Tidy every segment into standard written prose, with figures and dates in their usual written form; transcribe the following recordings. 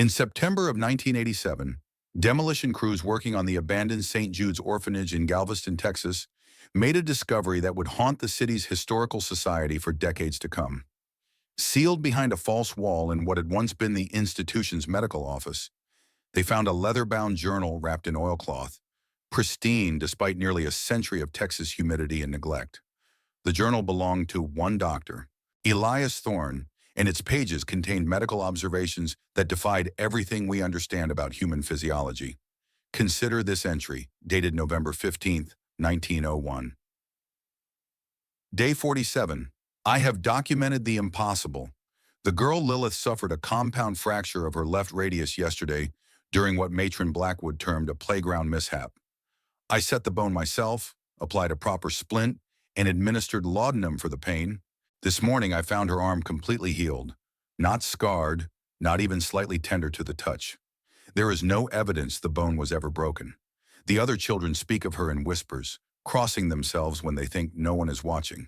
In September of 1987, demolition crews working on the abandoned St. Jude's Orphanage in Galveston, Texas, made a discovery that would haunt the city's historical society for decades to come. Sealed behind a false wall in what had once been the institution's medical office, they found a leather-bound journal wrapped in oilcloth, pristine despite nearly a century of Texas humidity and neglect. The journal belonged to one doctor, Elias Thorne, and its pages contained medical observations that defied everything we understand about human physiology. Consider this entry, dated November 15, 1901. Day 47. I have documented the impossible. The girl Lilith suffered a compound fracture of her left radius yesterday during what matron Blackwood termed a playground mishap. I set the bone myself, applied a proper splint, and administered laudanum for the pain. This morning I found her arm completely healed, not scarred, not even slightly tender to the touch. There is no evidence the bone was ever broken. The other children speak of her in whispers, crossing themselves when they think no one is watching.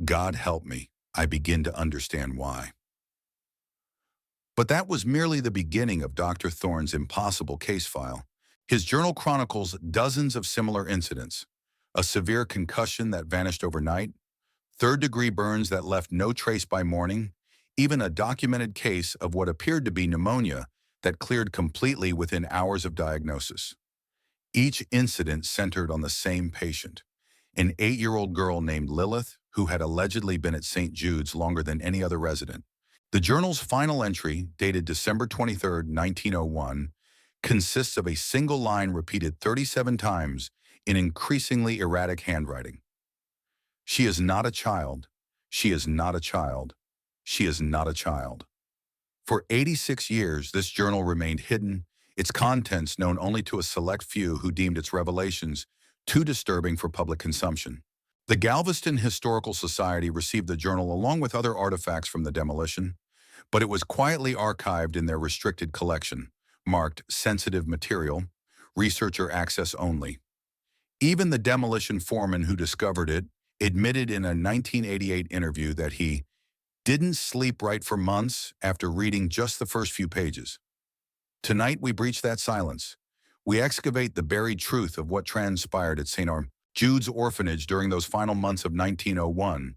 God help me, I begin to understand why. But that was merely the beginning of Dr. Thorne's impossible case file. His journal chronicles dozens of similar incidents: a severe concussion that vanished overnight, third-degree burns that left no trace by morning, even a documented case of what appeared to be pneumonia that cleared completely within hours of diagnosis. Each incident centered on the same patient, an 8-year-old girl named Lilith, who had allegedly been at St. Jude's longer than any other resident. The journal's final entry, dated December 23, 1901, consists of a single line repeated 37 times in increasingly erratic handwriting. She is not a child. She is not a child. She is not a child. For 86 years, this journal remained hidden, its contents known only to a select few who deemed its revelations too disturbing for public consumption. The Galveston Historical Society received the journal along with other artifacts from the demolition, but it was quietly archived in their restricted collection, marked sensitive material, researcher access only. Even the demolition foreman who discovered it admitted in a 1988 interview that he didn't sleep right for months after reading just the first few pages. Tonight we breach that silence. We excavate the buried truth of what transpired at St. Jude's Orphanage during those final months of 1901,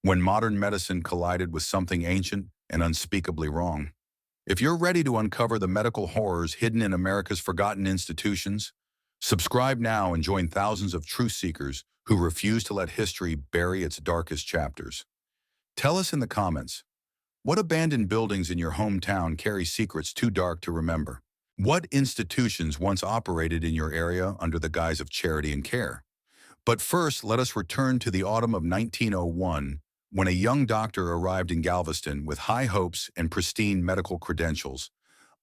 when modern medicine collided with something ancient and unspeakably wrong. If you're ready to uncover the medical horrors hidden in America's forgotten institutions, subscribe now and join thousands of truth seekers who refuse to let history bury its darkest chapters. Tell us in the comments, what abandoned buildings in your hometown carry secrets too dark to remember? What institutions once operated in your area under the guise of charity and care? But first, let us return to the autumn of 1901, when a young doctor arrived in Galveston with high hopes and pristine medical credentials,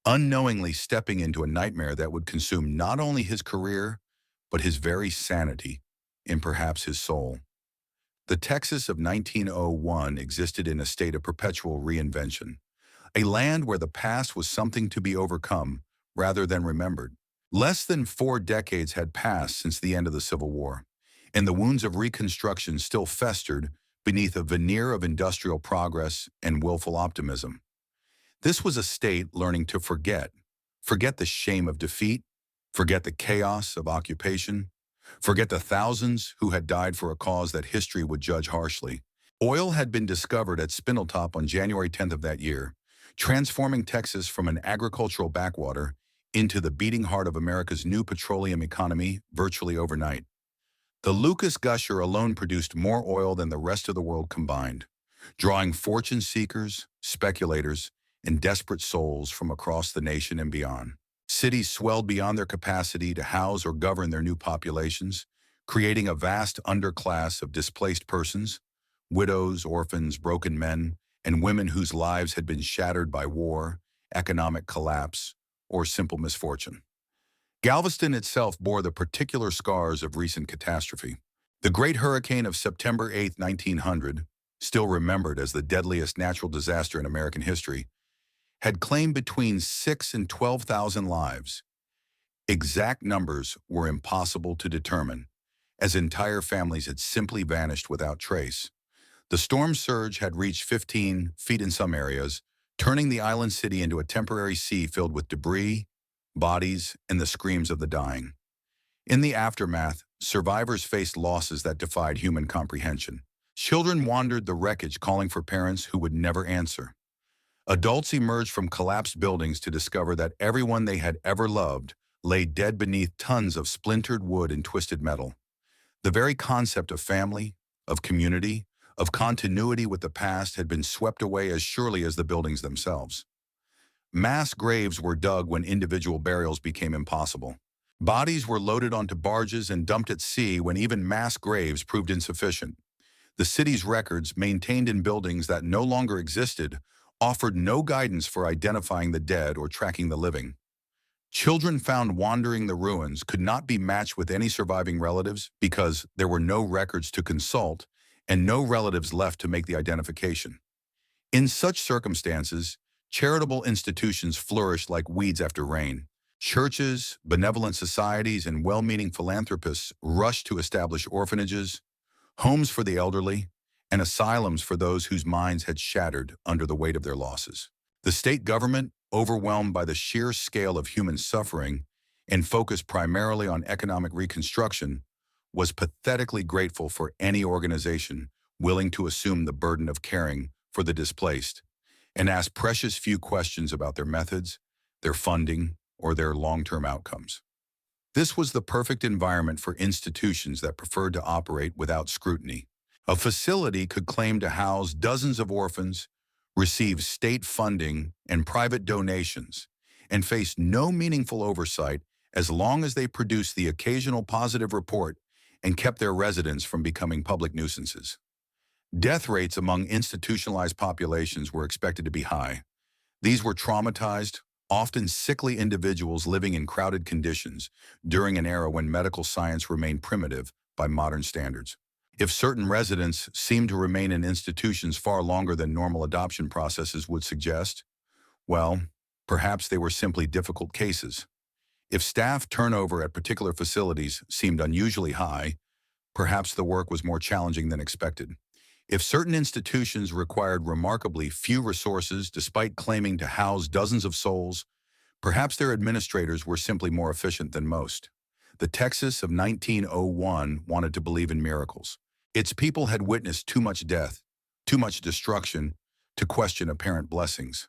unknowingly stepping into a nightmare that would consume not only his career, but his very sanity, and perhaps his soul. The Texas of 1901 existed in a state of perpetual reinvention, a land where the past was something to be overcome rather than remembered. Less than 4 decades had passed since the end of the Civil War, and the wounds of Reconstruction still festered beneath a veneer of industrial progress and willful optimism. This was a state learning to forget the shame of defeat, forget the chaos of occupation, forget the thousands who had died for a cause that history would judge harshly. Oil had been discovered at Spindletop on January 10th of that year, transforming Texas from an agricultural backwater into the beating heart of America's new petroleum economy virtually overnight. The Lucas Gusher alone produced more oil than the rest of the world combined, drawing fortune seekers, speculators, and desperate souls from across the nation and beyond. Cities swelled beyond their capacity to house or govern their new populations, creating a vast underclass of displaced persons, widows, orphans, broken men, and women whose lives had been shattered by war, economic collapse, or simple misfortune. Galveston itself bore the particular scars of recent catastrophe. The Great Hurricane of September 8, 1900, still remembered as the deadliest natural disaster in American history, had claimed between 6,000 and 12,000 lives. Exact numbers were impossible to determine, as entire families had simply vanished without trace. The storm surge had reached 15 feet in some areas, turning the island city into a temporary sea filled with debris, bodies, and the screams of the dying. In the aftermath, survivors faced losses that defied human comprehension. Children wandered the wreckage calling for parents who would never answer. Adults emerged from collapsed buildings to discover that everyone they had ever loved lay dead beneath tons of splintered wood and twisted metal. The very concept of family, of community, of continuity with the past had been swept away as surely as the buildings themselves. Mass graves were dug when individual burials became impossible. Bodies were loaded onto barges and dumped at sea when even mass graves proved insufficient. The city's records, maintained in buildings that no longer existed, offered no guidance for identifying the dead or tracking the living. Children found wandering the ruins could not be matched with any surviving relatives because there were no records to consult and no relatives left to make the identification. In such circumstances, charitable institutions flourished like weeds after rain. Churches, benevolent societies, and well-meaning philanthropists rushed to establish orphanages, homes for the elderly, and asylums for those whose minds had shattered under the weight of their losses. The state government, overwhelmed by the sheer scale of human suffering and focused primarily on economic reconstruction, was pathetically grateful for any organization willing to assume the burden of caring for the displaced and ask precious few questions about their methods, their funding, or their long-term outcomes. This was the perfect environment for institutions that preferred to operate without scrutiny. A facility could claim to house dozens of orphans, receive state funding and private donations, and face no meaningful oversight as long as they produced the occasional positive report and kept their residents from becoming public nuisances. Death rates among institutionalized populations were expected to be high. These were traumatized, often sickly individuals living in crowded conditions during an era when medical science remained primitive by modern standards. If certain residents seemed to remain in institutions far longer than normal adoption processes would suggest, well, perhaps they were simply difficult cases. If staff turnover at particular facilities seemed unusually high, perhaps the work was more challenging than expected. If certain institutions required remarkably few resources despite claiming to house dozens of souls, perhaps their administrators were simply more efficient than most. The Texas of 1901 wanted to believe in miracles. Its people had witnessed too much death, too much destruction, to question apparent blessings.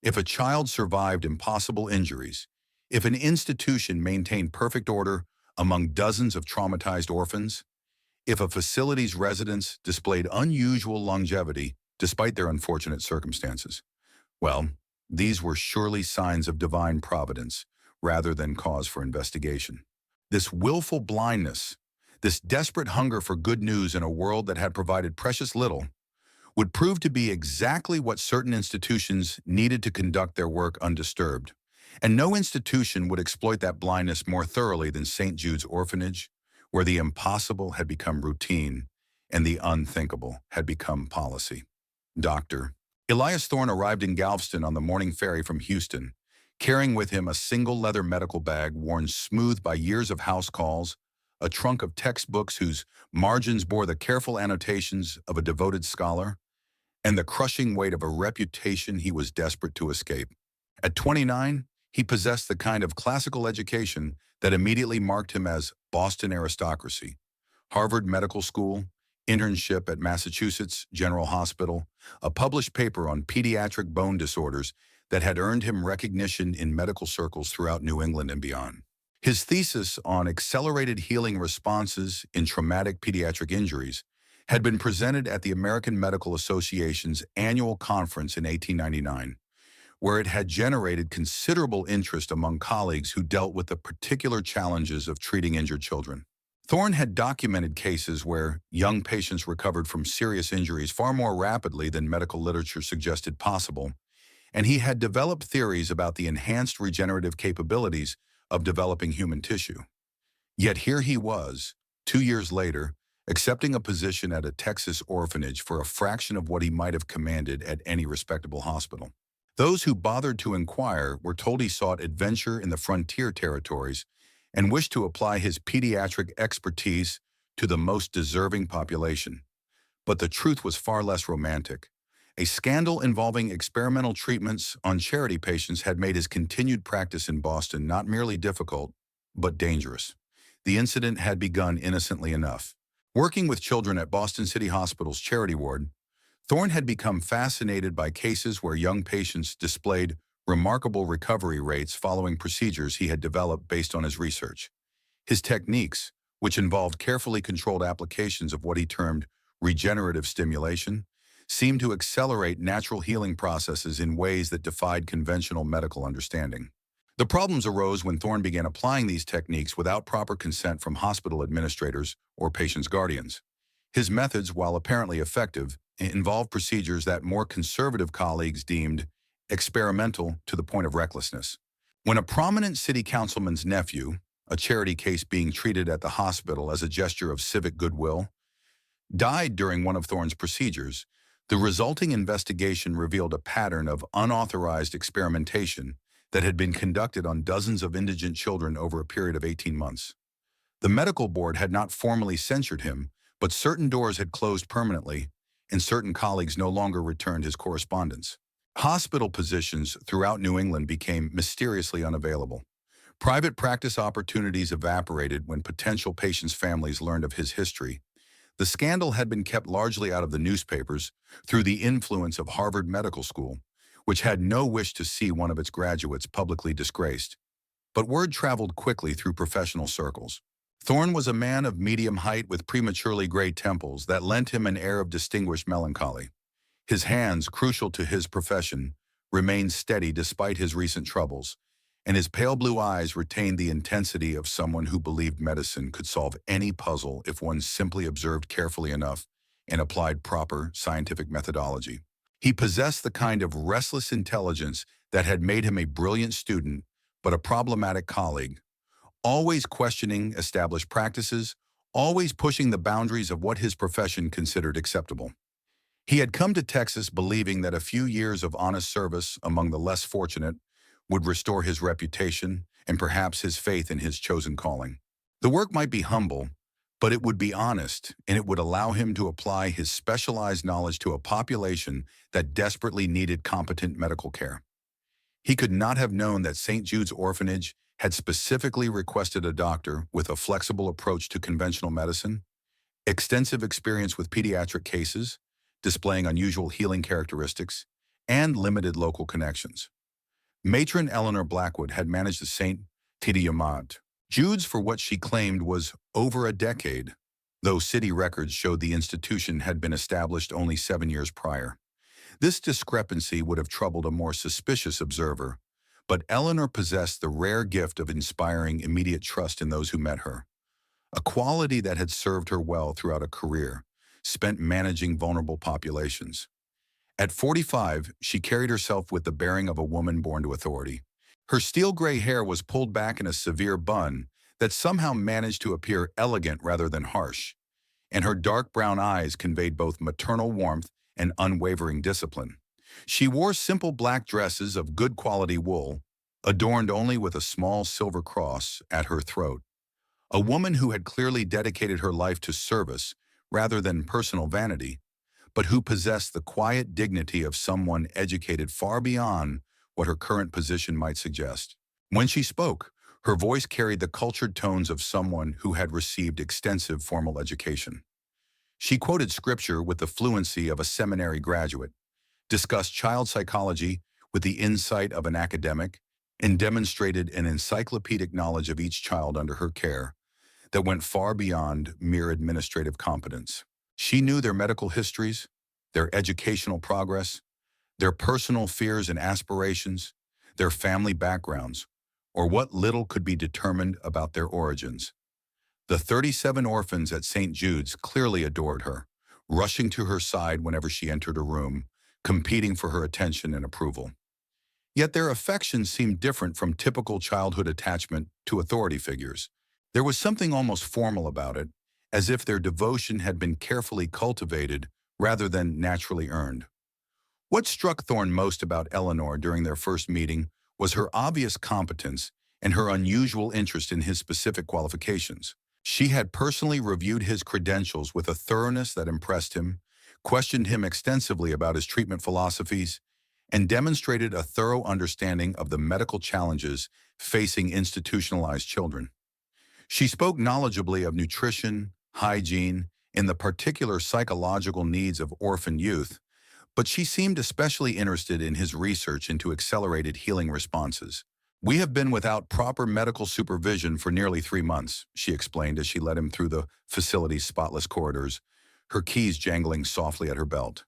If a child survived impossible injuries, if an institution maintained perfect order among dozens of traumatized orphans, if a facility's residents displayed unusual longevity despite their unfortunate circumstances, well, these were surely signs of divine providence rather than cause for investigation. This willful blindness, this desperate hunger for good news in a world that had provided precious little, would prove to be exactly what certain institutions needed to conduct their work undisturbed. And no institution would exploit that blindness more thoroughly than St. Jude's Orphanage, where the impossible had become routine and the unthinkable had become policy. Dr. Elias Thorne arrived in Galveston on the morning ferry from Houston, carrying with him a single leather medical bag worn smooth by years of house calls, a trunk of textbooks whose margins bore the careful annotations of a devoted scholar, and the crushing weight of a reputation he was desperate to escape. At 29, he possessed the kind of classical education that immediately marked him as Boston aristocracy. Harvard Medical School, internship at Massachusetts General Hospital, a published paper on pediatric bone disorders that had earned him recognition in medical circles throughout New England and beyond. His thesis on accelerated healing responses in traumatic pediatric injuries had been presented at the American Medical Association's annual conference in 1899, where it had generated considerable interest among colleagues who dealt with the particular challenges of treating injured children. Thorne had documented cases where young patients recovered from serious injuries far more rapidly than medical literature suggested possible, and he had developed theories about the enhanced regenerative capabilities of developing human tissue. Yet here he was, 2 years later, accepting a position at a Texas orphanage for a fraction of what he might have commanded at any respectable hospital. Those who bothered to inquire were told he sought adventure in the frontier territories and wished to apply his pediatric expertise to the most deserving population. But the truth was far less romantic. A scandal involving experimental treatments on charity patients had made his continued practice in Boston not merely difficult, but dangerous. The incident had begun innocently enough. Working with children at Boston City Hospital's charity ward, Thorne had become fascinated by cases where young patients displayed remarkable recovery rates following procedures he had developed based on his research. His techniques, which involved carefully controlled applications of what he termed regenerative stimulation, seemed to accelerate natural healing processes in ways that defied conventional medical understanding. The problems arose when Thorne began applying these techniques without proper consent from hospital administrators or patients' guardians. His methods, while apparently effective, involved procedures that more conservative colleagues deemed experimental to the point of recklessness. When a prominent city councilman's nephew, a charity case being treated at the hospital as a gesture of civic goodwill, died during one of Thorne's procedures, the resulting investigation revealed a pattern of unauthorized experimentation that had been conducted on dozens of indigent children over a period of 18 months. The medical board had not formally censured him, but certain doors had closed permanently, and certain colleagues no longer returned his correspondence. Hospital positions throughout New England became mysteriously unavailable. Private practice opportunities evaporated when potential patients' families learned of his history. The scandal had been kept largely out of the newspapers through the influence of Harvard Medical School, which had no wish to see one of its graduates publicly disgraced. But word traveled quickly through professional circles. Thorne was a man of medium height with prematurely gray temples that lent him an air of distinguished melancholy. His hands, crucial to his profession, remained steady despite his recent troubles, and his pale blue eyes retained the intensity of someone who believed medicine could solve any puzzle if one simply observed carefully enough and applied proper scientific methodology. He possessed the kind of restless intelligence that had made him a brilliant student but a problematic colleague, always questioning established practices, always pushing the boundaries of what his profession considered acceptable. He had come to Texas believing that a few years of honest service among the less fortunate would restore his reputation and perhaps his faith in his chosen calling. The work might be humble, but it would be honest, and it would allow him to apply his specialized knowledge to a population that desperately needed competent medical care. He could not have known that St. Jude's Orphanage had specifically requested a doctor with a flexible approach to conventional medicine, extensive experience with pediatric cases, displaying unusual healing characteristics, and limited local connections. Matron Eleanor Blackwood had managed the St. Jude's for what she claimed was over a decade, though city records showed the institution had been established only 7 years prior. This discrepancy would have troubled a more suspicious observer, but Eleanor possessed the rare gift of inspiring immediate trust in those who met her, a quality that had served her well throughout a career spent managing vulnerable populations. At 45, she carried herself with the bearing of a woman born to authority. Her steel-gray hair was pulled back in a severe bun that somehow managed to appear elegant rather than harsh, and her dark brown eyes conveyed both maternal warmth and unwavering discipline. She wore simple black dresses of good quality wool, adorned only with a small silver cross at her throat. A woman who had clearly dedicated her life to service rather than personal vanity, but who possessed the quiet dignity of someone educated far beyond what her current position might suggest. When she spoke, her voice carried the cultured tones of someone who had received extensive formal education. She quoted scripture with the fluency of a seminary graduate, discussed child psychology with the insight of an academic, and demonstrated an encyclopedic knowledge of each child under her care that went far beyond mere administrative competence. She knew their medical histories, their educational progress, their personal fears and aspirations, their family backgrounds, or what little could be determined about their origins. The 37 orphans at St. Jude's clearly adored her, rushing to her side whenever she entered a room, competing for her attention and approval. Yet their affections seemed different from typical childhood attachment to authority figures. There was something almost formal about it, as if their devotion had been carefully cultivated rather than naturally earned. What struck Thorne most about Eleanor during their first meeting was her obvious competence and her unusual interest in his specific qualifications. She had personally reviewed his credentials with a thoroughness that impressed him, questioned him extensively about his treatment philosophies, and demonstrated a thorough understanding of the medical challenges facing institutionalized children. She spoke knowledgeably of nutrition, hygiene, and the particular psychological needs of orphan youth, but she seemed especially interested in his research into accelerated healing responses. "We have been without proper medical supervision for nearly 3 months," she explained as she led him through the facility's spotless corridors, her keys jangling softly at her belt.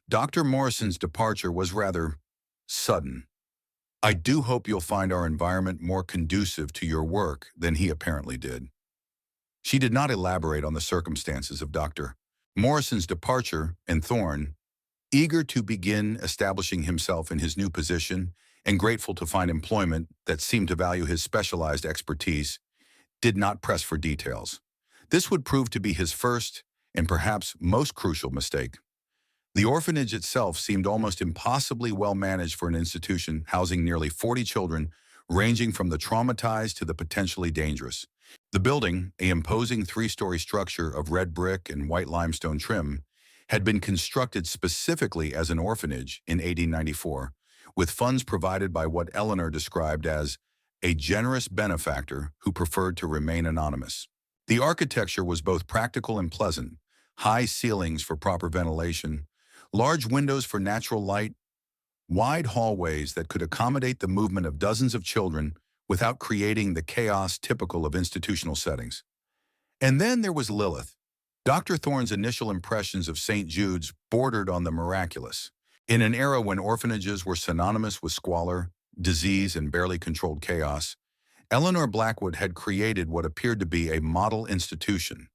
Dr. Morrison's departure was rather sudden. "I do hope you'll find our environment more conducive to your work than he apparently did." She did not elaborate on the circumstances of Dr. Morrison's departure, and Thorne, eager to begin establishing himself in his new position and grateful to find employment that seemed to value his specialized expertise, did not press for details. This would prove to be his first and perhaps most crucial mistake. The orphanage itself seemed almost impossibly well managed for an institution housing nearly 40 children, ranging from the traumatized to the potentially dangerous. The building, an imposing 3-story structure of red brick and white limestone trim, had been constructed specifically as an orphanage in 1894, with funds provided by what Eleanor described as a generous benefactor who preferred to remain anonymous. The architecture was both practical and pleasant: high ceilings for proper ventilation, large windows for natural light, wide hallways that could accommodate the movement of dozens of children without creating the chaos typical of institutional settings. And then there was Lilith. Dr. Thorne's initial impressions of St. Jude's bordered on the miraculous. In an era when orphanages were synonymous with squalor, disease, and barely controlled chaos, Eleanor Blackwood had created what appeared to be a model institution.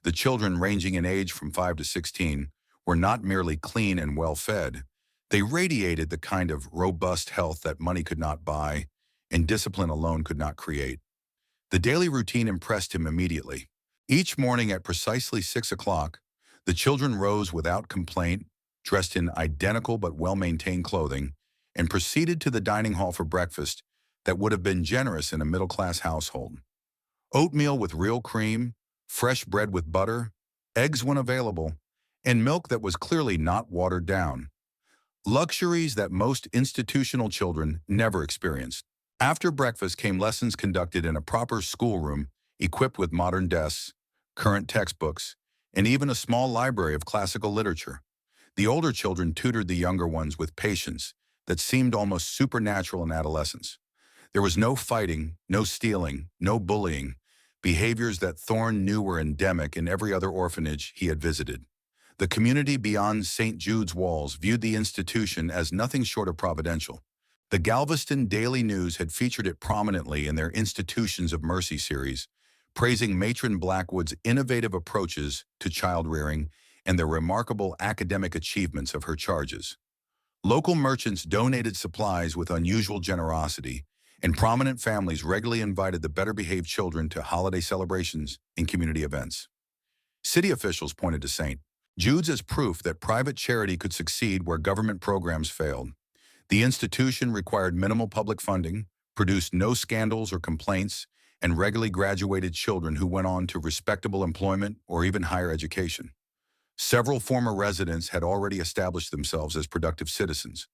The children, ranging in age from 5 to 16, were not merely clean and well-fed. They radiated the kind of robust health that money could not buy and discipline alone could not create. The daily routine impressed him immediately. Each morning at precisely 6 o'clock, the children rose without complaint, dressed in identical but well-maintained clothing, and proceeded to the dining hall for breakfast that would have been generous in a middle-class household. Oatmeal with real cream, fresh bread with butter, eggs when available, and milk that was clearly not watered down. Luxuries that most institutional children never experienced. After breakfast came lessons conducted in a proper schoolroom equipped with modern desks, current textbooks, and even a small library of classical literature. The older children tutored the younger ones with patience that seemed almost supernatural in adolescence. There was no fighting, no stealing, no bullying, behaviors that Thorne knew were endemic in every other orphanage he had visited. The community beyond St. Jude's walls viewed the institution as nothing short of providential. The Galveston Daily News had featured it prominently in their Institutions of Mercy series, praising Matron Blackwood's innovative approaches to child rearing and the remarkable academic achievements of her charges. Local merchants donated supplies with unusual generosity, and prominent families regularly invited the better-behaved children to holiday celebrations and community events. City officials pointed to St. Jude's as proof that private charity could succeed where government programs failed. The institution required minimal public funding, produced no scandals or complaints, and regularly graduated children who went on to respectable employment or even higher education. Several former residents had already established themselves as productive citizens.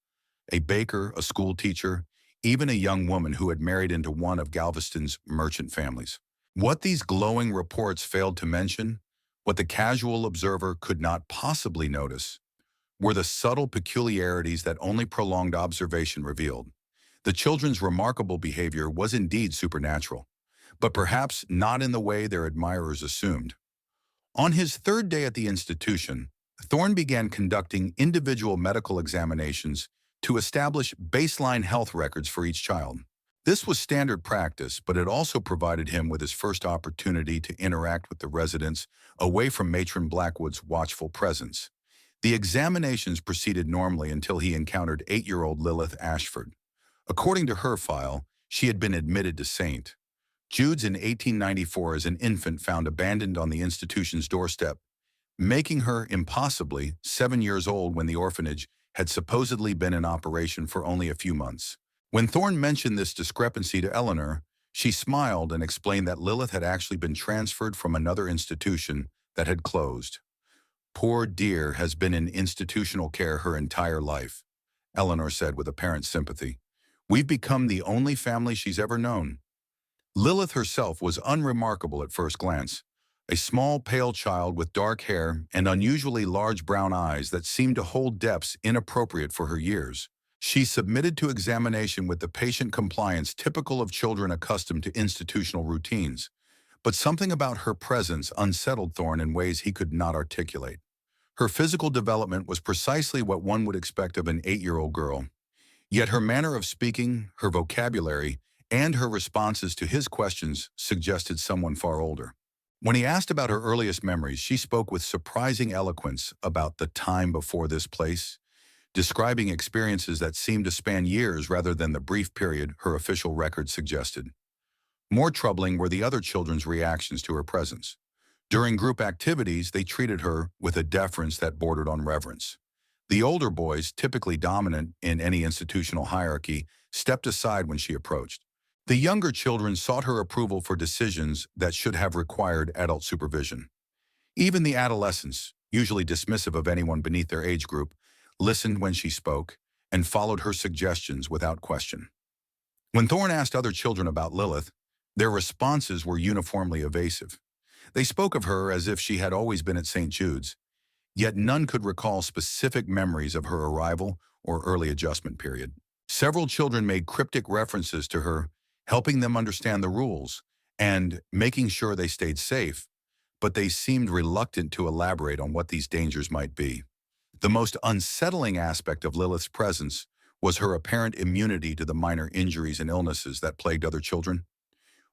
A baker, a school teacher, even a young woman who had married into one of Galveston's merchant families. What these glowing reports failed to mention, what the casual observer could not possibly notice, were the subtle peculiarities that only prolonged observation revealed. The children's remarkable behavior was indeed supernatural, but perhaps not in the way their admirers assumed. On his third day at the institution, Thorne began conducting individual medical examinations to establish baseline health records for each child. This was standard practice, but it also provided him with his first opportunity to interact with the residents away from Matron Blackwood's watchful presence. The examinations proceeded normally until he encountered 8-year-old Lilith Ashford. According to her file, she had been admitted to St. Jude's in 1894 as an infant found abandoned on the institution's doorstep, making her impossibly 7 years old when the orphanage had supposedly been in operation for only a few months. When Thorne mentioned this discrepancy to Eleanor, she smiled and explained that Lilith had actually been transferred from another institution that had closed. poor dear has been in institutional care her entire life," Eleanor said with apparent sympathy. "We've become the only family she's ever known." Lilith herself was unremarkable at first glance, a small, pale child with dark hair and unusually large brown eyes that seemed to hold depths inappropriate for her years. She submitted to examination with the patient compliance typical of children accustomed to institutional routines, but something about her presence unsettled Thorne in ways he could not articulate. Her physical development was precisely what one would expect of an 8-year-old girl, yet her manner of speaking, her vocabulary, and her responses to his questions suggested someone far older. When he asked about her earliest memories, she spoke with surprising eloquence about the time before this place, describing experiences that seemed to span years rather than the brief period her official record suggested. More troubling were the other children's reactions to her presence. During group activities, they treated her with a deference that bordered on reverence. The older boys, typically dominant in any institutional hierarchy, stepped aside when she approached. The younger children sought her approval for decisions that should have required adult supervision. Even the adolescents, usually dismissive of anyone beneath their age group, listened when she spoke and followed her suggestions without question. When Thorne asked other children about Lilith, their responses were uniformly evasive. They spoke of her as if she had always been at St. Jude's, yet none could recall specific memories of her arrival or early adjustment period. Several children made cryptic references to her, helping them understand the rules and making sure they stayed safe, but they seemed reluctant to elaborate on what these dangers might be. The most unsettling aspect of Lilith's presence was her apparent immunity to the minor injuries and illnesses that plagued other children.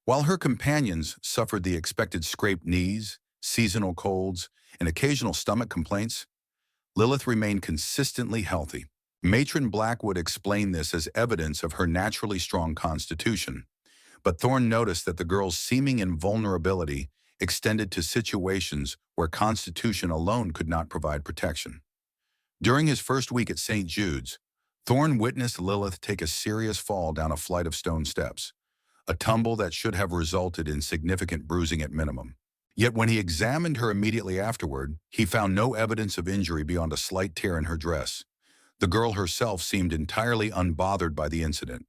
While her companions suffered the expected scraped knees, seasonal colds, and occasional stomach complaints, Lilith remained consistently healthy. Matron Blackwood explained this as evidence of her naturally strong constitution, but Thorne noticed that the girl's seeming invulnerability extended to situations where constitution alone could not provide protection. During his first week at St. Jude's, Thorne witnessed Lilith take a serious fall down a flight of stone steps, a tumble that should have resulted in significant bruising at minimum. Yet when he examined her immediately afterward, he found no evidence of injury beyond a slight tear in her dress. The girl herself seemed entirely unbothered by the incident,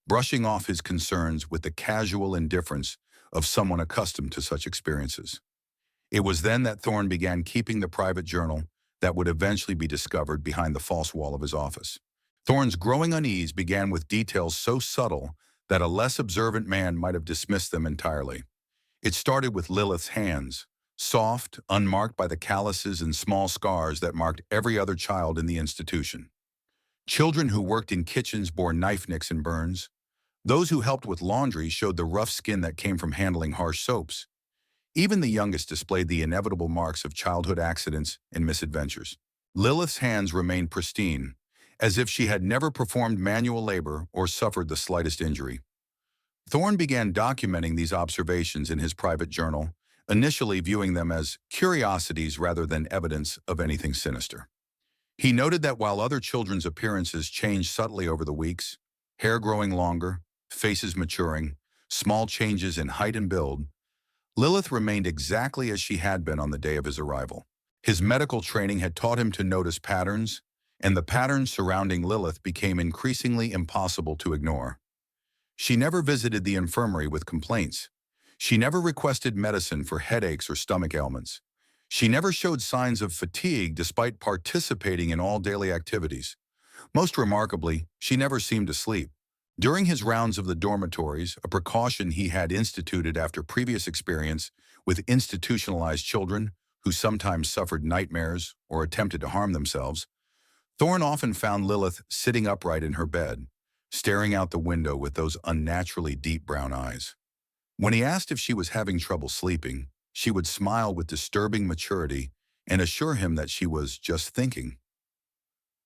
brushing off his concerns with the casual indifference of someone accustomed to such experiences. It was then that Thorne began keeping the private journal that would eventually be discovered behind the false wall of his office. Thorne's growing unease began with details so subtle that a less observant man might have dismissed them entirely. It started with Lilith's hands, soft, unmarked by the calluses and small scars that marked every other child in the institution. Children who worked in kitchens bore knife nicks and burns. Those who helped with laundry showed the rough skin that came from handling harsh soaps. Even the youngest displayed the inevitable marks of childhood accidents and misadventures. Lilith's hands remained pristine, as if she had never performed manual labor or suffered the slightest injury. Thorne began documenting these observations in his private journal, initially viewing them as curiosities rather than evidence of anything sinister. He noted that while other children's appearances changed subtly over the weeks, hair growing longer, faces maturing, small changes in height and build, Lilith remained exactly as she had been on the day of his arrival. His medical training had taught him to notice patterns, and the patterns surrounding Lilith became increasingly impossible to ignore. She never visited the infirmary with complaints. She never requested medicine for headaches or stomach ailments. She never showed signs of fatigue despite participating in all daily activities. Most remarkably, she never seemed to sleep. During his rounds of the dormitories, a precaution he had instituted after previous experience with institutionalized children who sometimes suffered nightmares or attempted to harm themselves, Thorne often found Lilith sitting upright in her bed, staring out the window with those unnaturally deep brown eyes. When he asked if she was having trouble sleeping, she would smile with disturbing maturity and assure him that she was just thinking.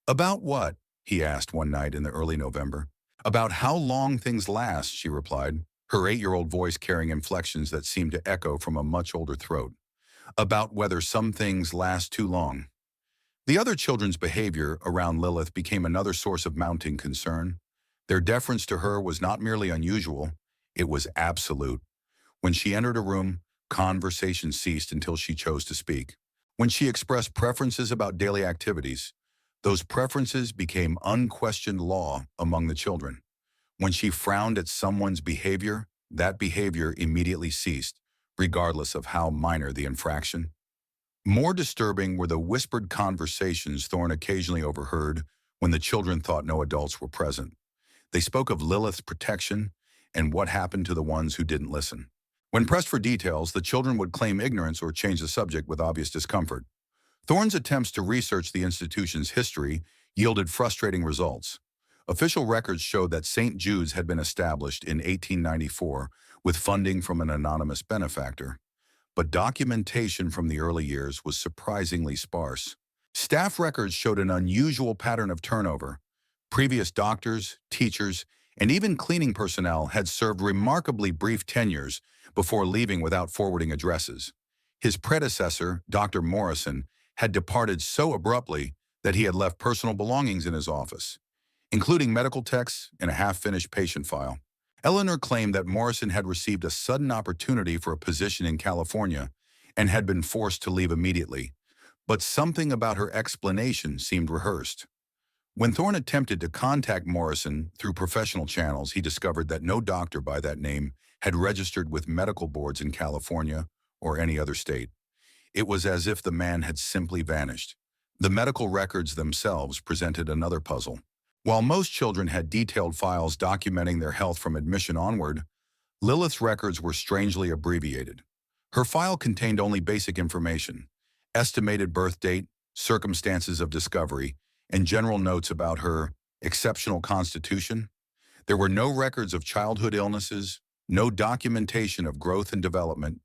"About what?" he asked one night in the early November. "About how long things last," she replied, her 8-year-old voice carrying inflections that seemed to echo from a much older throat. "About whether some things last too long." The other children's behavior around Lilith became another source of mounting concern. Their deference to her was not merely unusual, it was absolute. When she entered a room, conversation ceased until she chose to speak. When she expressed preferences about daily activities, those preferences became unquestioned law among the children. When she frowned at someone's behavior, that behavior immediately ceased, regardless of how minor the infraction. More disturbing were the whispered conversations Thorne occasionally overheard when the children thought no adults were present. They spoke of Lilith's protection and what happened to the ones who didn't listen. When pressed for details, the children would claim ignorance or change the subject with obvious discomfort. Thorne's attempts to research the institution's history yielded frustrating results. Official records showed that St. Jude's had been established in 1894 with funding from an anonymous benefactor, but documentation from the early years was surprisingly sparse. Staff records showed an unusual pattern of turnover. Previous doctors, teachers, and even cleaning personnel had served remarkably brief tenures before leaving without forwarding addresses. His predecessor, Dr. Morrison, had departed so abruptly that he had left personal belongings in his office, including medical texts and a half-finished patient file. Eleanor claimed that Morrison had received a sudden opportunity for a position in California and had been forced to leave immediately, but something about her explanation seemed rehearsed. When Thorne attempted to contact Morrison through professional channels, he discovered that no doctor by that name had registered with medical boards in California or any other state. It was as if the man had simply vanished. The medical records themselves presented another puzzle. While most children had detailed files documenting their health from admission onward, Lilith's records were strangely abbreviated. Her file contained only basic information: estimated birth date, circumstances of discovery, and general notes about her exceptional constitution. There were no records of childhood illnesses, no documentation of growth and development,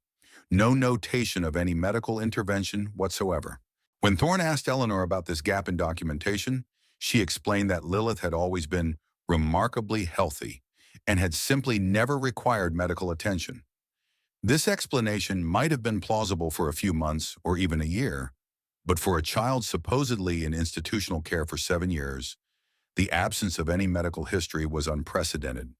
no notation of any medical intervention whatsoever. When Thorne asked Eleanor about this gap in documentation, she explained that Lilith had always been remarkably healthy and had simply never required medical attention. This explanation might have been plausible for a few months or even a year, but for a child supposedly in institutional care for 7 years, the absence of any medical history was unprecedented.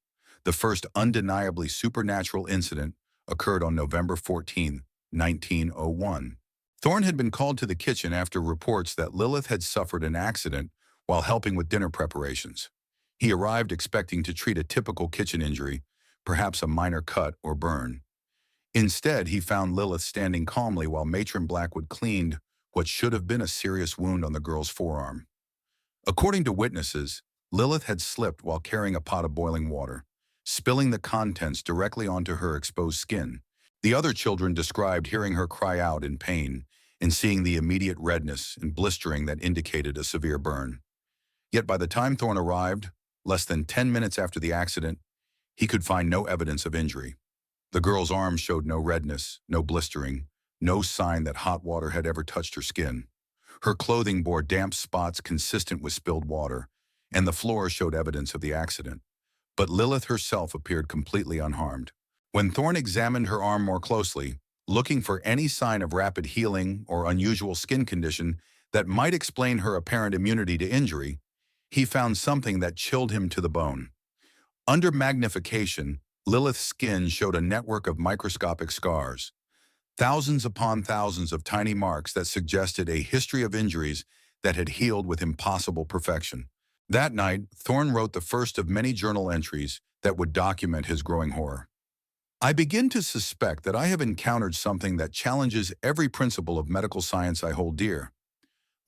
The first undeniably supernatural incident occurred on November 14, 1901. Thorne had been called to the kitchen after reports that Lilith had suffered an accident while helping with dinner preparations. He arrived expecting to treat a typical kitchen injury, perhaps a minor cut or burn. Instead, he found Lilith standing calmly while Matron Blackwood cleaned what should have been a serious wound on the girl's forearm. According to witnesses, Lilith had slipped while carrying a pot of boiling water, spilling the contents directly onto her exposed skin. The other children described hearing her cry out in pain and seeing the immediate redness and blistering that indicated a severe burn. Yet by the time Thorne arrived, less than 10 minutes after the accident, he could find no evidence of injury. The girl's arm showed no redness, no blistering, no sign that hot water had ever touched her skin. Her clothing bore damp spots consistent with spilled water, and the floor showed evidence of the accident. But Lilith herself appeared completely unharmed. When Thorne examined her arm more closely, looking for any sign of rapid healing or unusual skin condition that might explain her apparent immunity to injury, he found something that chilled him to the bone. Under magnification, Lilith's skin showed a network of microscopic scars, thousands upon thousands of tiny marks that suggested a history of injuries that had healed with impossible perfection. That night, Thorne wrote the first of many journal entries that would document his growing horror. I begin to suspect that I have encountered something that challenges every principle of medical science I hold dear.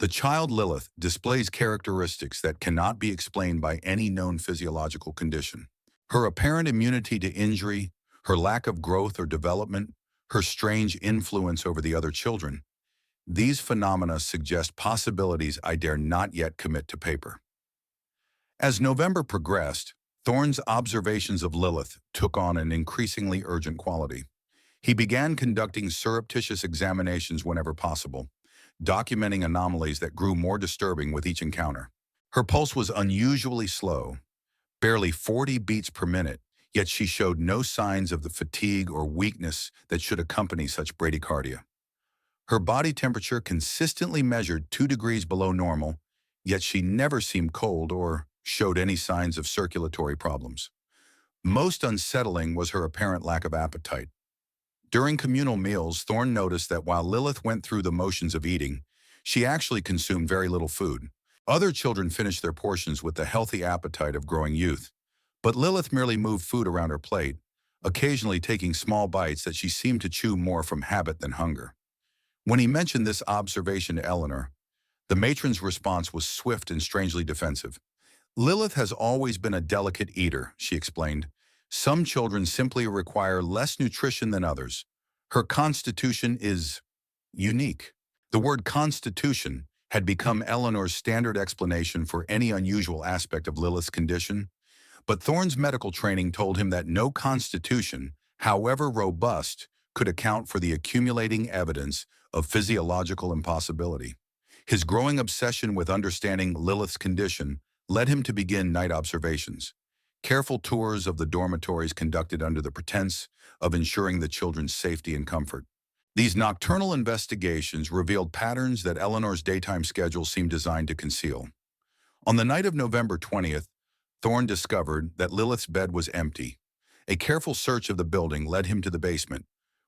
The child Lilith displays characteristics that cannot be explained by any known physiological condition. Her apparent immunity to injury, her lack of growth or development, her strange influence over the other children. These phenomena suggest possibilities I dare not yet commit to paper. As November progressed, Thorne's observations of Lilith took on an increasingly urgent quality. He began conducting surreptitious examinations whenever possible, documenting anomalies that grew more disturbing with each encounter. Her pulse was unusually slow, barely 40 beats per minute, yet she showed no signs of the fatigue or weakness that should accompany such bradycardia. Her body temperature consistently measured 2 degrees below normal, yet she never seemed cold or showed any signs of circulatory problems. Most unsettling was her apparent lack of appetite. During communal meals, Thorne noticed that while Lilith went through the motions of eating, she actually consumed very little food. Other children finished their portions with the healthy appetite of growing youth, but Lilith merely moved food around her plate, occasionally taking small bites that she seemed to chew more from habit than hunger. When he mentioned this observation to Eleanor, the matron's response was swift and strangely defensive. Lilith has always been a delicate eater, she explained. Some children simply require less nutrition than others. Her constitution is unique. The word constitution had become Eleanor's standard explanation for any unusual aspect of Lilith's condition, but Thorne's medical training told him that no constitution, however robust, could account for the accumulating evidence of physiological impossibility. His growing obsession with understanding Lilith's condition led him to begin night observations, careful tours of the dormitories conducted under the pretense of ensuring the children's safety and comfort. These nocturnal investigations revealed patterns that Eleanor's daytime schedule seemed designed to conceal. On the night of November 20th, Thorne discovered that Lilith's bed was empty. A careful search of the building led him to the basement,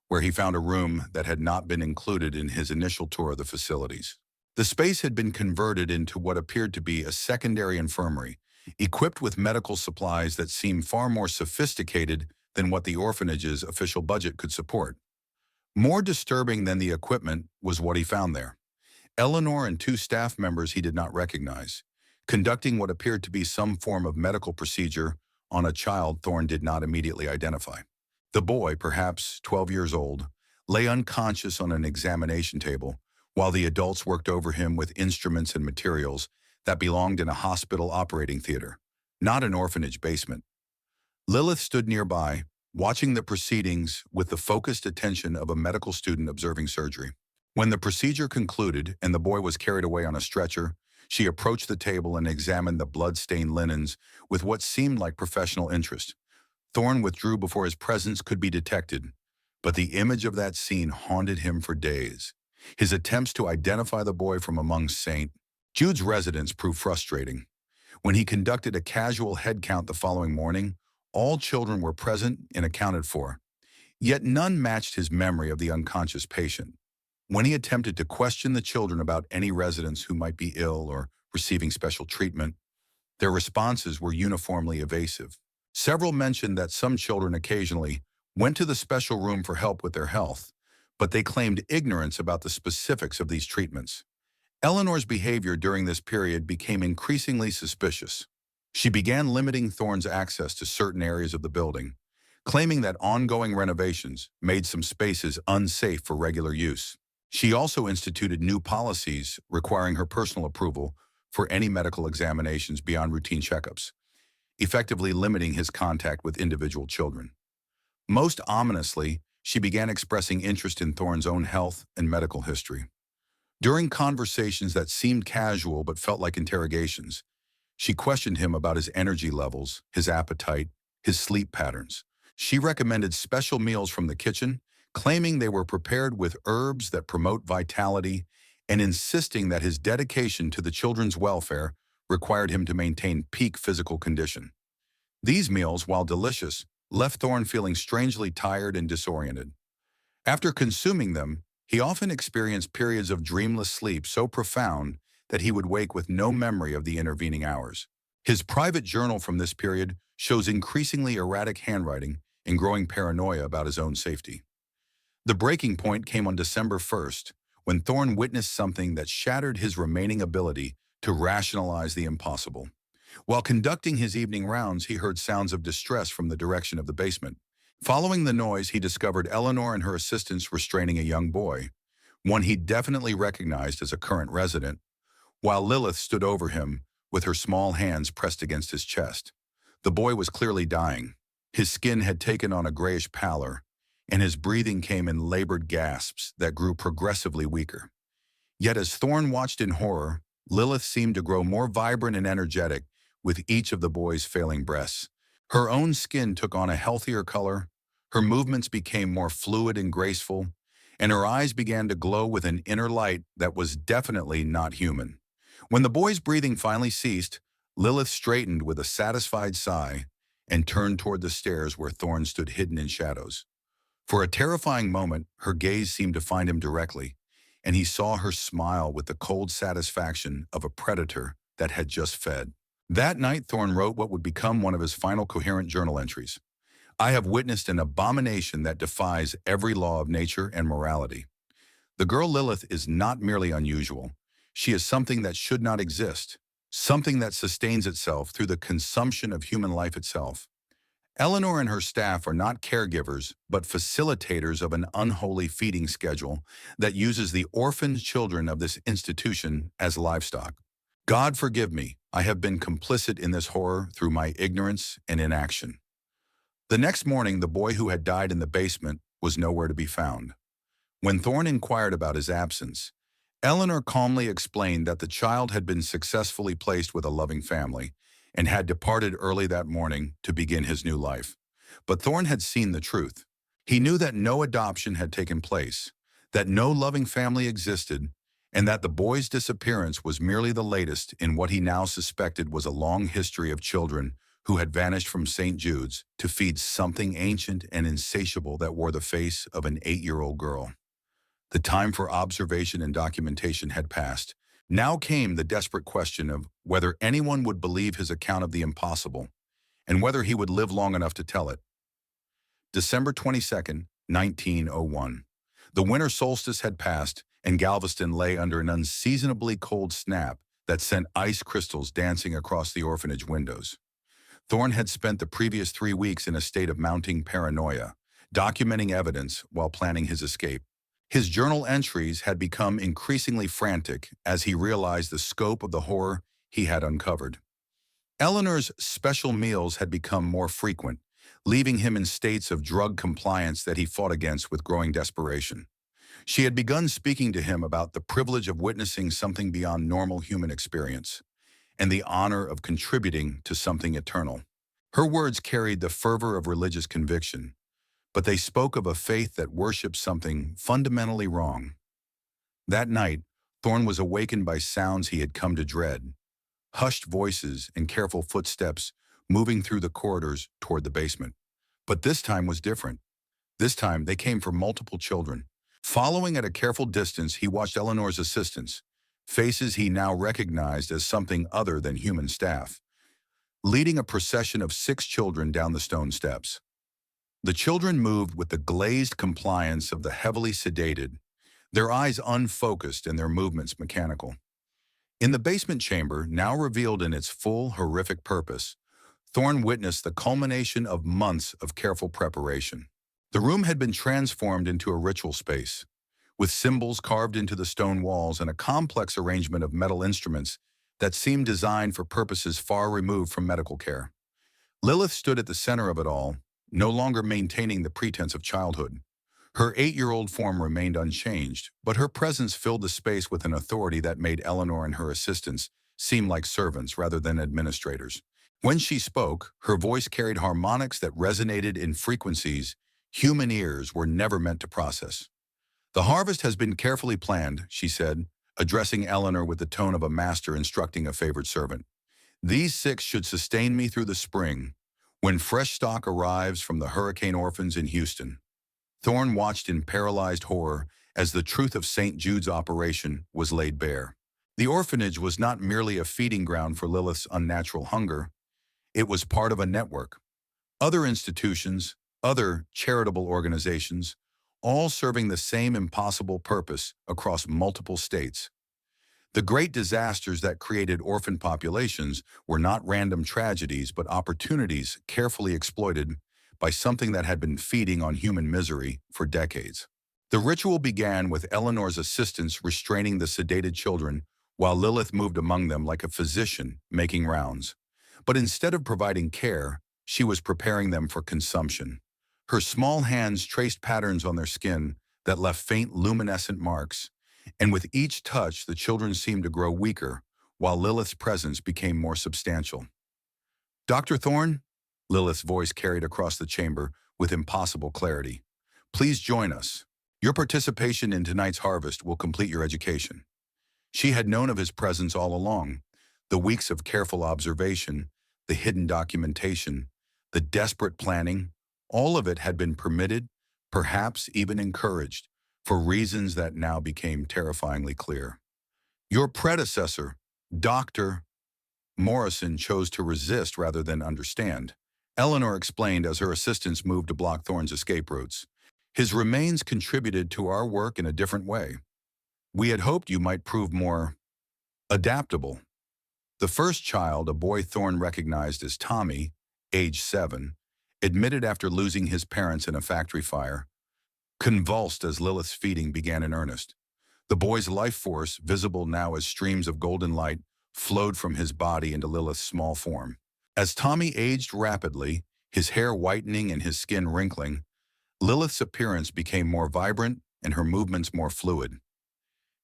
where he found a room that had not been included in his initial tour of the facilities. The space had been converted into what appeared to be a secondary infirmary, equipped with medical supplies that seemed far more sophisticated than what the orphanage's official budget could support. More disturbing than the equipment was what he found there. Eleanor and two staff members he did not recognize, conducting what appeared to be some form of medical procedure on a child Thorne did not immediately identify. The boy, perhaps 12 years old, lay unconscious on an examination table, while the adults worked over him with instruments and materials that belonged in a hospital operating theater, not an orphanage basement. Lilith stood nearby, watching the proceedings with the focused attention of a medical student observing surgery. When the procedure concluded and the boy was carried away on a stretcher, she approached the table and examined the blood-stained linens with what seemed like professional interest. Thorne withdrew before his presence could be detected, but the image of that scene haunted him for days. His attempts to identify the boy from among St. Jude's residents proved frustrating. When he conducted a casual head count the following morning, all children were present and accounted for, yet none matched his memory of the unconscious patient. When he attempted to question the children about any residents who might be ill or receiving special treatment, their responses were uniformly evasive. Several mentioned that some children occasionally went to the special room for help with their health, but they claimed ignorance about the specifics of these treatments. Eleanor's behavior during this period became increasingly suspicious. She began limiting Thorne's access to certain areas of the building, claiming that ongoing renovations made some spaces unsafe for regular use. She also instituted new policies requiring her personal approval for any medical examinations beyond routine checkups, effectively limiting his contact with individual children. Most ominously, she began expressing interest in Thorne's own health and medical history. During conversations that seemed casual but felt like interrogations, she questioned him about his energy levels, his appetite, his sleep patterns. She recommended special meals from the kitchen, claiming they were prepared with herbs that promote vitality and insisting that his dedication to the children's welfare required him to maintain peak physical condition. These meals, while delicious, left Thorne feeling strangely tired and disoriented. After consuming them, he often experienced periods of dreamless sleep so profound that he would wake with no memory of the intervening hours. His private journal from this period shows increasingly erratic handwriting and growing paranoia about his own safety. The breaking point came on December 1st, when Thorne witnessed something that shattered his remaining ability to rationalize the impossible. While conducting his evening rounds, he heard sounds of distress from the direction of the basement. Following the noise, he discovered Eleanor and her assistants restraining a young boy, one he definitely recognized as a current resident, while Lilith stood over him with her small hands pressed against his chest. The boy was clearly dying. His skin had taken on a grayish pallor, and his breathing came in labored gasps that grew progressively weaker. Yet as Thorne watched in horror, Lilith seemed to grow more vibrant and energetic with each of the boy's failing breaths. Her own skin took on a healthier color, her movements became more fluid and graceful, and her eyes began to glow with an inner light that was definitely not human. When the boy's breathing finally ceased, Lilith straightened with a satisfied sigh and turned toward the stairs where Thorne stood hidden in shadows. For a terrifying moment, her gaze seemed to find him directly, and he saw her smile with the cold satisfaction of a predator that had just fed. That night, Thorne wrote what would become one of his final coherent journal entries. I have witnessed an abomination that defies every law of nature and morality. The girl Lilith is not merely unusual. She is something that should not exist, something that sustains itself through the consumption of human life itself. Eleanor and her staff are not caregivers, but facilitators of an unholy feeding schedule that uses the orphaned children of this institution as livestock. God forgive me, I have been complicit in this horror through my ignorance and inaction. The next morning, the boy who had died in the basement was nowhere to be found. When Thorne inquired about his absence, Eleanor calmly explained that the child had been successfully placed with a loving family and had departed early that morning to begin his new life. But Thorne had seen the truth. He knew that no adoption had taken place, that no loving family existed, and that the boy's disappearance was merely the latest in what he now suspected was a long history of children who had vanished from St. Jude's to feed something ancient and insatiable that wore the face of an 8-year-old girl. The time for observation and documentation had passed. Now came the desperate question of whether anyone would believe his account of the impossible, and whether he would live long enough to tell it. December 22nd, 1901. The winter solstice had passed, and Galveston lay under an unseasonably cold snap that sent ice crystals dancing across the orphanage windows. Thorne had spent the previous 3 weeks in a state of mounting paranoia, documenting evidence while planning his escape. His journal entries had become increasingly frantic as he realized the scope of the horror he had uncovered. Eleanor's special meals had become more frequent, leaving him in states of drug compliance that he fought against with growing desperation. She had begun speaking to him about the privilege of witnessing something beyond normal human experience, and the honor of contributing to something eternal. Her words carried the fervor of religious conviction, but they spoke of a faith that worshipped something fundamentally wrong. That night, Thorne was awakened by sounds he had come to dread, hushed voices and careful footsteps moving through the corridors toward the basement. But this time was different. This time, they came from multiple children. Following at a careful distance, he watched Eleanor's assistants, faces he now recognized as something other than human staff, leading a procession of 6 children down the stone steps. The children moved with the glazed compliance of the heavily sedated, their eyes unfocused and their movements mechanical. In the basement chamber, now revealed in its full, horrific purpose, Thorne witnessed the culmination of months of careful preparation. The room had been transformed into a ritual space, with symbols carved into the stone walls and a complex arrangement of metal instruments that seemed designed for purposes far removed from medical care. Lilith stood at the center of it all, no longer maintaining the pretense of childhood. Her 8-year-old form remained unchanged, but her presence filled the space with an authority that made Eleanor and her assistants seem like servants rather than administrators. When she spoke, her voice carried harmonics that resonated in frequencies human ears were never meant to process. The harvest has been carefully planned, she said, addressing Eleanor with the tone of a master instructing a favored servant. These 6 should sustain me through the spring, when fresh stock arrives from the hurricane orphans in Houston. Thorne watched in paralyzed horror as the truth of St. Jude's operation was laid bare. The orphanage was not merely a feeding ground for Lilith's unnatural hunger. It was part of a network. Other institutions, other charitable organizations, all serving the same impossible purpose across multiple states. The great disasters that created orphan populations were not random tragedies, but opportunities carefully exploited by something that had been feeding on human misery for decades. The ritual began with Eleanor's assistants restraining the sedated children while Lilith moved among them like a physician making rounds. But instead of providing care, she was preparing them for consumption. Her small hands traced patterns on their skin that left faint luminescent marks, and with each touch the children seemed to grow weaker, while Lilith's presence became more substantial. Dr. Thorne, Lilith's voice carried across the chamber with impossible clarity. Please join us. Your participation in tonight's harvest will complete your education. She had known of his presence all along. The weeks of careful observation, the hidden documentation, the desperate planning, all of it had been permitted, perhaps even encouraged, for reasons that now became terrifyingly clear. Your predecessor, Dr. Morrison, chose to resist rather than understand. Eleanor explained as her assistants moved to block Thorne's escape routes. His remains contributed to our work in a different way. We had hoped you might prove more adaptable. The first child, a boy Thorne recognized as Tommy, age 7, admitted after losing his parents in a factory fire, convulsed as Lilith's feeding began in earnest. The boy's life force, visible now as streams of golden light, flowed from his body into Lilith's small form. As Tommy aged rapidly, his hair whitening and his skin wrinkling, Lilith's appearance became more vibrant and her movements more fluid.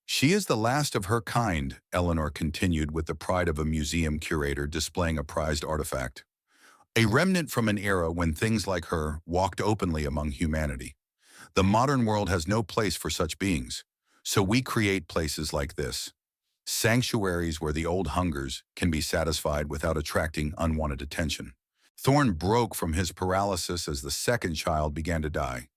She is the last of her kind, Eleanor continued with the pride of a museum curator displaying a prized artifact. A remnant from an era when things like her walked openly among humanity. The modern world has no place for such beings, so we create places like this. Sanctuaries where the old hungers can be satisfied without attracting unwanted attention. Thorne broke from his paralysis as the second child began to die.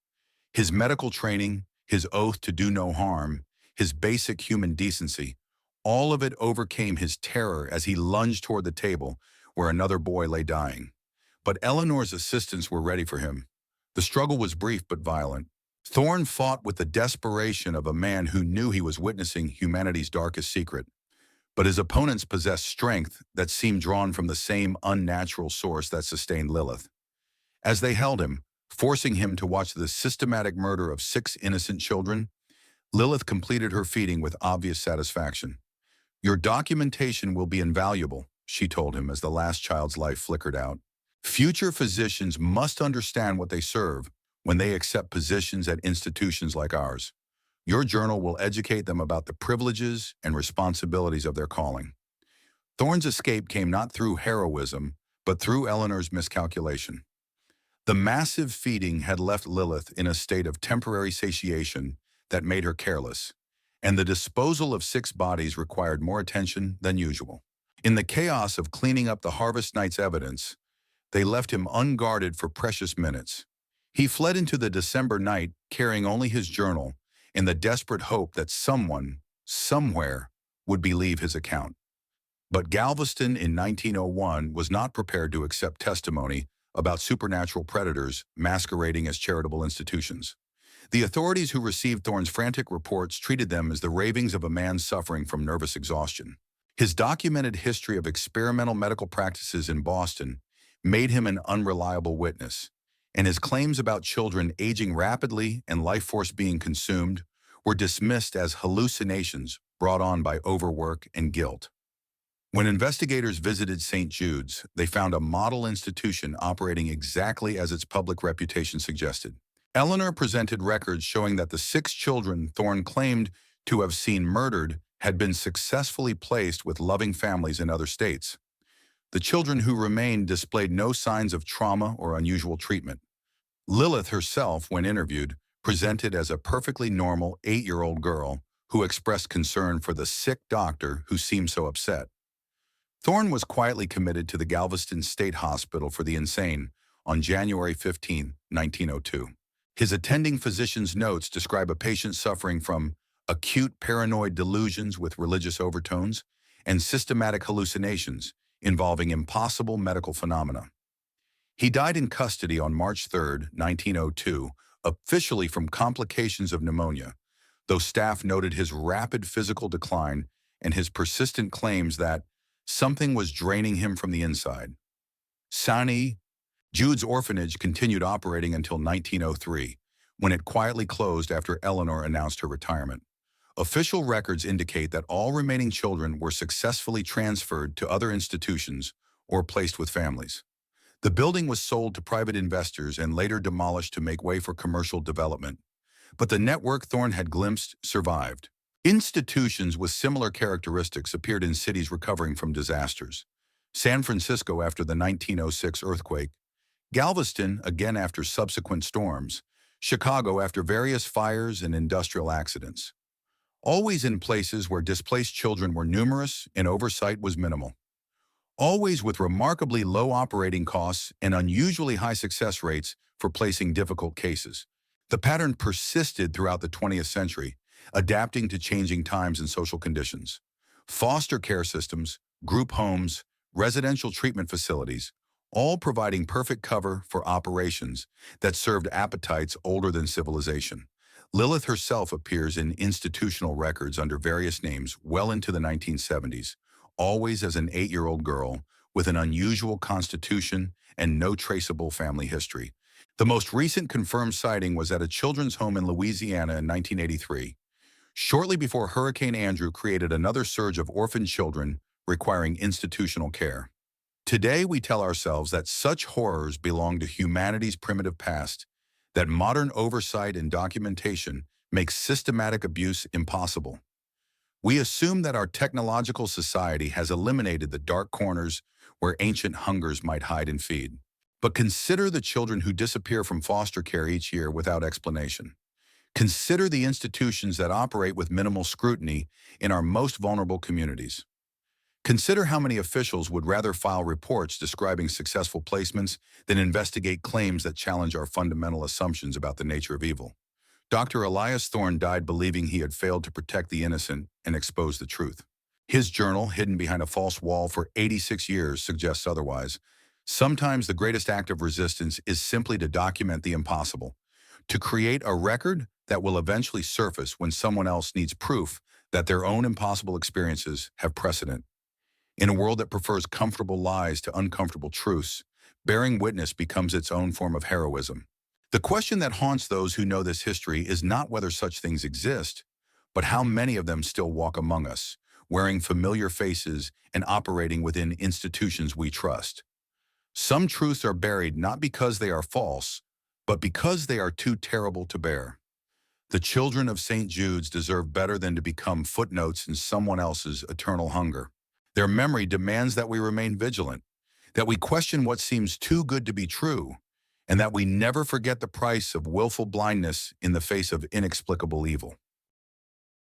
His medical training, his oath to do no harm, his basic human decency, all of it overcame his terror as he lunged toward the table where another boy lay dying. But Eleanor's assistants were ready for him. The struggle was brief but violent. Thorne fought with the desperation of a man who knew he was witnessing humanity's darkest secret. But his opponents possessed strength that seemed drawn from the same unnatural source that sustained Lilith. As they held him, forcing him to watch the systematic murder of 6 innocent children, Lilith completed her feeding with obvious satisfaction. Your documentation will be invaluable, she told him as the last child's life flickered out. Future physicians must understand what they serve when they accept positions at institutions like ours. Your journal will educate them about the privileges and responsibilities of their calling. Thorne's escape came not through heroism, but through Eleanor's miscalculation. The massive feeding had left Lilith in a state of temporary satiation that made her careless, and the disposal of 6 bodies required more attention than usual. In the chaos of cleaning up the harvest night's evidence, they left him unguarded for precious minutes. He fled into the December night carrying only his journal in the desperate hope that someone, somewhere, would believe his account. But Galveston in 1901 was not prepared to accept testimony about supernatural predators masquerading as charitable institutions. The authorities who received Thorne's frantic reports treated them as the ravings of a man suffering from nervous exhaustion. His documented history of experimental medical practices in Boston made him an unreliable witness, and his claims about children aging rapidly and life force being consumed were dismissed as hallucinations brought on by overwork and guilt. When investigators visited St. Jude's, they found a model institution operating exactly as its public reputation suggested. Eleanor presented records showing that the 6 children Thorne claimed to have seen murdered had been successfully placed with loving families in other states. The children who remained displayed no signs of trauma or unusual treatment. Lilith herself, when interviewed, presented as a perfectly normal 8-year-old girl who expressed concern for the sick doctor who seemed so upset. Thorne was quietly committed to the Galveston State Hospital for the Insane on January 15, 1902. His attending physician's notes describe a patient suffering from acute paranoid delusions with religious overtones and systematic hallucinations involving impossible medical phenomena. He died in custody on March 3, 1902, officially from complications of pneumonia, though staff noted his rapid physical decline and his persistent claims that something was draining him from the inside. Jude's orphanage continued operating until 1903, when it quietly closed after Eleanor announced her retirement. Official records indicate that all remaining children were successfully transferred to other institutions or placed with families. The building was sold to private investors and later demolished to make way for commercial development. But the network Thorne had glimpsed survived. Institutions with similar characteristics appeared in cities recovering from disasters. San Francisco after the 1906 earthquake, Galveston again after subsequent storms, Chicago after various fires and industrial accidents. Always in places where displaced children were numerous and oversight was minimal. Always with remarkably low operating costs and unusually high success rates for placing difficult cases. The pattern persisted throughout the 20th century, adapting to changing times and social conditions. Foster care systems, group homes, residential treatment facilities, all providing perfect cover for operations that served appetites older than civilization. Lilith herself appears in institutional records under various names well into the 1970s, always as an 8-year-old girl with an unusual constitution and no traceable family history. The most recent confirmed sighting was at a children's home in Louisiana in 1983, shortly before Hurricane Andrew created another surge of orphan children requiring institutional care. Today, we tell ourselves that such horrors belong to humanity's primitive past, that modern oversight and documentation make systematic abuse impossible. We assume that our technological society has eliminated the dark corners where ancient hungers might hide and feed. But consider the children who disappear from foster care each year without explanation. Consider the institutions that operate with minimal scrutiny in our most vulnerable communities. Consider how many officials would rather file reports describing successful placements than investigate claims that challenge our fundamental assumptions about the nature of evil. Dr. Elias Thorne died believing he had failed to protect the innocent and expose the truth. His journal, hidden behind a false wall for 86 years, suggests otherwise. Sometimes the greatest act of resistance is simply to document the impossible, to create a record that will eventually surface when someone else needs proof that their own impossible experiences have precedent. In a world that prefers comfortable lies to uncomfortable truths, bearing witness becomes its own form of heroism. The question that haunts those who know this history is not whether such things exist, but how many of them still walk among us, wearing familiar faces and operating within institutions we trust. Some truths are buried not because they are false, but because they are too terrible to bear. The children of St. Jude's deserve better than to become footnotes in someone else's eternal hunger. Their memory demands that we remain vigilant, that we question what seems too good to be true, and that we never forget the price of willful blindness in the face of inexplicable evil.